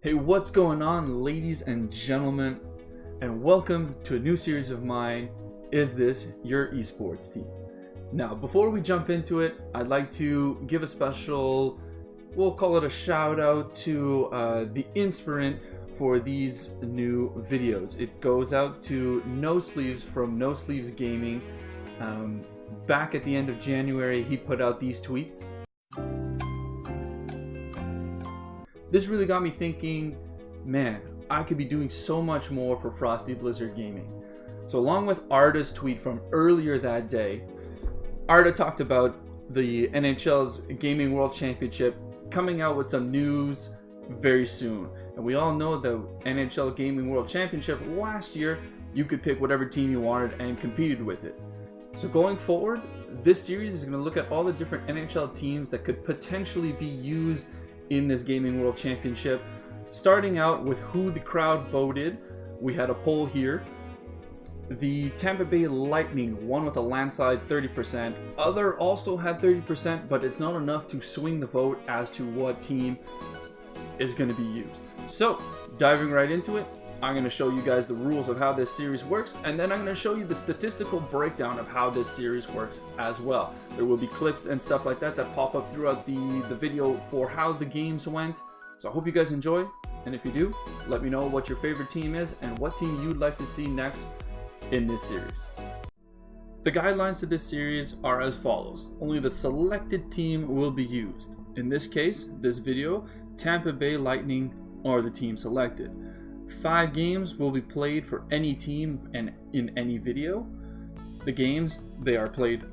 Hey, what's going on, ladies and gentlemen, and welcome to a new series of mine, Is This Your Esports Team? Now, before we jump into it, I'd like to give a special, we'll call it a shout out to the inspirant for these new videos. It goes out to No Sleeves from No Sleeves Gaming. Back at the end of January, he put out these tweets. This really got me thinking, man, I could be doing so much more for Frosty Blizzard Gaming. So along with Arda's tweet from earlier that day, Arda talked about the NHL's Gaming World Championship coming out with some news very soon. And we all know the NHL Gaming World Championship last year, you could pick whatever team you wanted and competed with it. So going forward, this series is going to look at all the different NHL teams that could potentially be used in this Gaming World Championship, starting out with who the crowd voted. We had a poll here. The Tampa Bay Lightning won with a landslide 30%. Other also had 30%, but it's not enough to swing the vote as to what team is going to be used. So, diving right into it, I'm going to show you guys the rules of how this series works, and then I'm going to show you the statistical breakdown of how this series works as well. There will be clips and stuff like that that pop up throughout the video for how the games went. So I hope you guys enjoy, and if you do, let me know what your favorite team is and what team you'd like to see next in this series. The guidelines to this series are as follows. Only the selected team will be used. In this case, this video, Tampa Bay Lightning are the team selected. 5 games will be played for any team and in any video. The games, they are played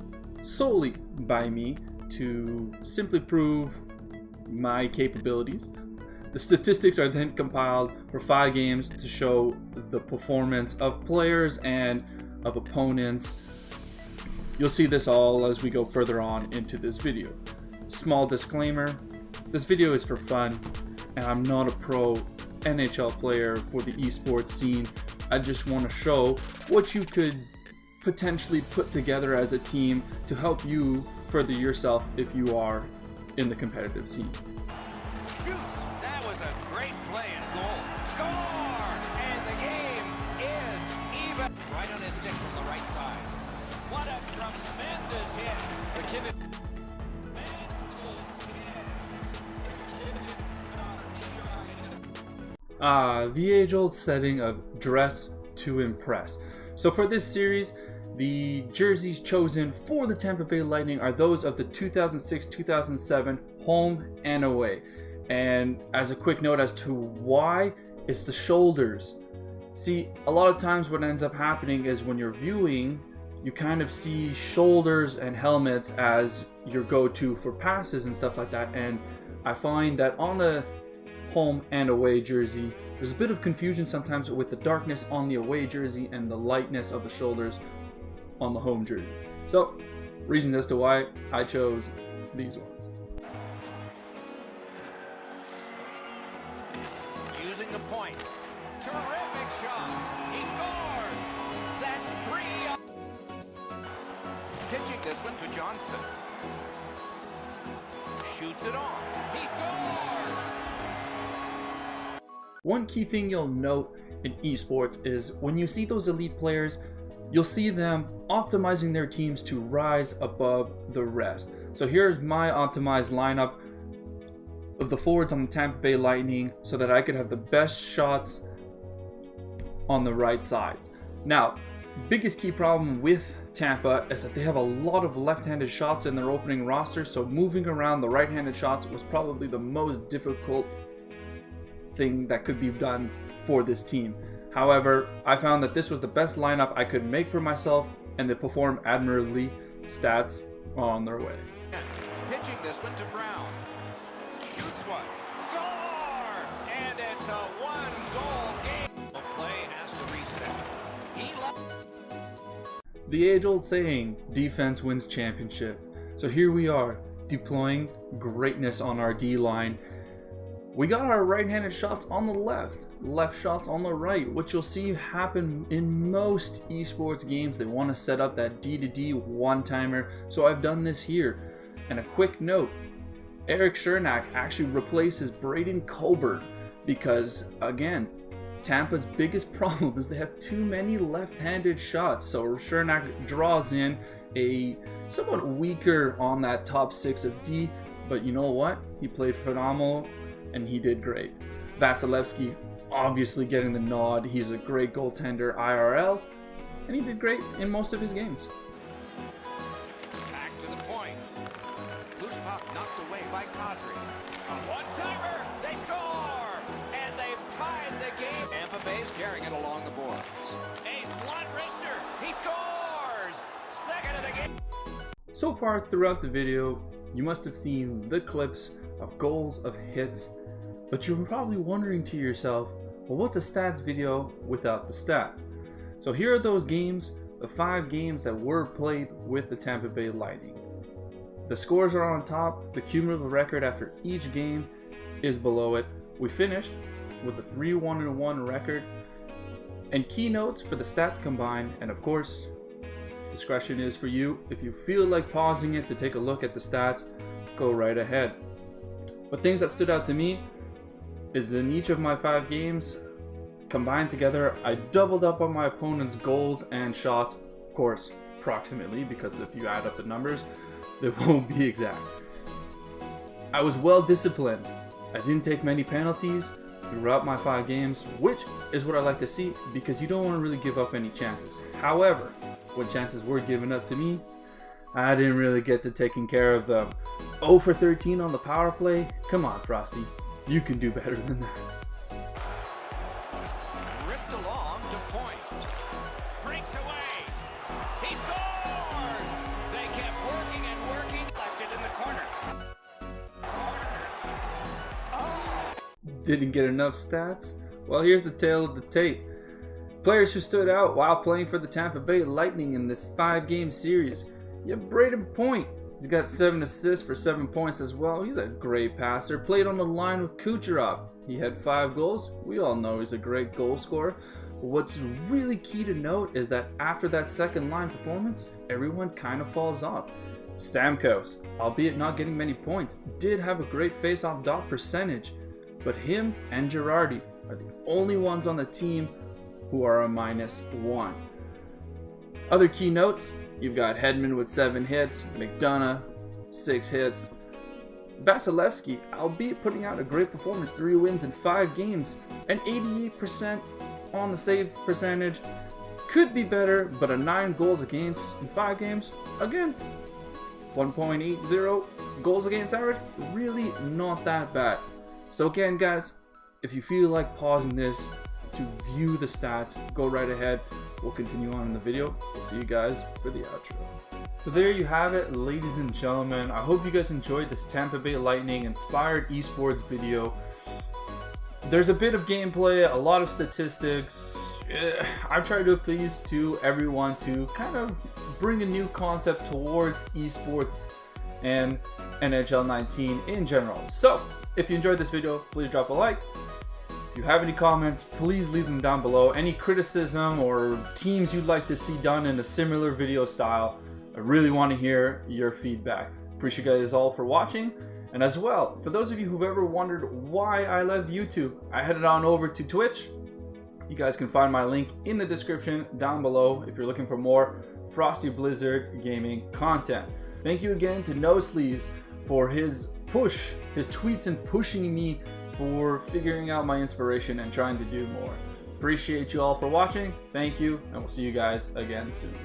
solely by me to simply prove my capabilities. The statistics are then compiled for 5 games to show the performance of players and of opponents. You'll see this all as we go further on into this video. Small disclaimer, this video is for fun and I'm not a pro NHL player for the esports scene. I just want to show what you could potentially put together as a team to help you further yourself if you are in the competitive scene. Shoots! That was a great play and goal. Score! And the game is even. Right on his stick from the right side. What a tremendous hit! Tremendous hit. The age-old setting of dress to impress. So for this series, the jerseys chosen for the Tampa Bay Lightning are those of the 2006-2007 home and away. And as a quick note as to why, it's the shoulders. See, a lot of times what ends up happening is when you're viewing, you kind of see shoulders and helmets as your go-to for passes and stuff like that. And I find that on the home and away jersey, there's a bit of confusion sometimes with the darkness on the away jersey and the lightness of the shoulders on the home jersey. So, reasons as to why I chose these ones. Using the point. Terrific shot. He scores. That's 3. Pitching this one to Johnson. Shoots it on. He scores. One key thing you'll note in esports is when you see those elite players, you'll see them optimizing their teams to rise above the rest. So here's my optimized lineup of the forwards on the Tampa Bay Lightning so that I could have the best shots on the right sides. Now, biggest key problem with Tampa is that they have a lot of left-handed shots in their opening roster, so moving around the right-handed shots was probably the most difficult thing that could be done for this team. However, I found that this was the best lineup I could make for myself, and they performed admirably. Stats on their way. Pitching this one to Brown. Shoots one. Score! And it's a 1-goal game. The play has to reset. He left. The age-old saying, defense wins championship. So here we are, deploying greatness on our D-line. We got our right-handed shots on the left shots on the right, which you'll see happen in most esports games. They want to set up that D-to-D one-timer, so I've done this here. And a quick note, Eric Chernak actually replaces Braden Coburn because again, Tampa's biggest problem is they have too many left-handed shots. So Chernak draws in a somewhat weaker on that top 6 of D, but you know what? He played phenomenal and he did great. Vasilevsky obviously getting the nod. He's a great goaltender IRL, and he did great in most of his games. Back to the point. Loose puck knocked away by Kadri. A one-timer. They score! And they've tied the game. Tampa Bay's carrying it along the boards. A slot wrister. He scores! Second of the game. So far throughout the video, you must have seen the clips of goals, of hits, but you're probably wondering to yourself, well, what's a stats video without the stats? So here are those games, the 5 games that were played with the Tampa Bay Lightning. The scores are on top, the cumulative record after each game is below it. We finished with a 3-1-1 record, and keynotes for the stats combined, and of course, discretion is for you. If you feel like pausing it to take a look at the stats, go right ahead. But things that stood out to me is in each of my 5 games combined together, I doubled up on my opponent's goals and shots, of course, approximately, because if you add up the numbers, they won't be exact. I was well disciplined. I didn't take many penalties throughout my 5 games, which is what I like to see because you don't want to really give up any chances. However, when chances were given up to me, I didn't really get to taking care of them. 0 for 13 on the power play? Come on, Frosty. You can do better than that. Ripped along to point. Breaks away. He scores! They kept working and working. Left it in the corner. Oh! Didn't get enough stats? Well, here's the tale of the tape. Players who stood out while playing for the Tampa Bay Lightning in this 5-game series. You have Braden Point. He's got 7 assists for 7 points as well. He's a great passer. Played on the line with Kucherov. He had 5 goals. We all know he's a great goal scorer. What's really key to note is that after that second line performance, everyone kind of falls off. Stamkos, albeit not getting many points, did have a great face-off dot percentage, but him and Girardi are the only ones on the team who are a -1. Other key notes, you've got Hedman with 7 hits, McDonough 6 hits. Vasilevsky, albeit putting out a great performance, 3 wins in 5 games, an 88% on the save percentage. Could be better, but a 9 goals against in 5 games, again, 1.80 goals against average, really not that bad. So again, guys, if you feel like pausing this to view the stats, go right ahead. We'll continue on in the video. We'll see you guys for the outro. So there you have it, ladies and gentlemen. I hope you guys enjoyed this Tampa Bay Lightning inspired esports video. There's a bit of gameplay, a lot of statistics. I've tried to appease to everyone to kind of bring a new concept towards esports and NHL 19 in general. So if you enjoyed this video, please drop a like. If you have any comments, please leave them down below. Any criticism or teams you'd like to see done in a similar video style, I really want to hear your feedback. Appreciate you guys all for watching. And as well, for those of you who've ever wondered why I left YouTube, I headed on over to Twitch. You guys can find my link in the description down below if you're looking for more Frosty Blizzard gaming content. Thank you again to No Sleeves for his push, his tweets and pushing me for figuring out my inspiration and trying to do more. Appreciate you all for watching. Thank you, and we'll see you guys again soon.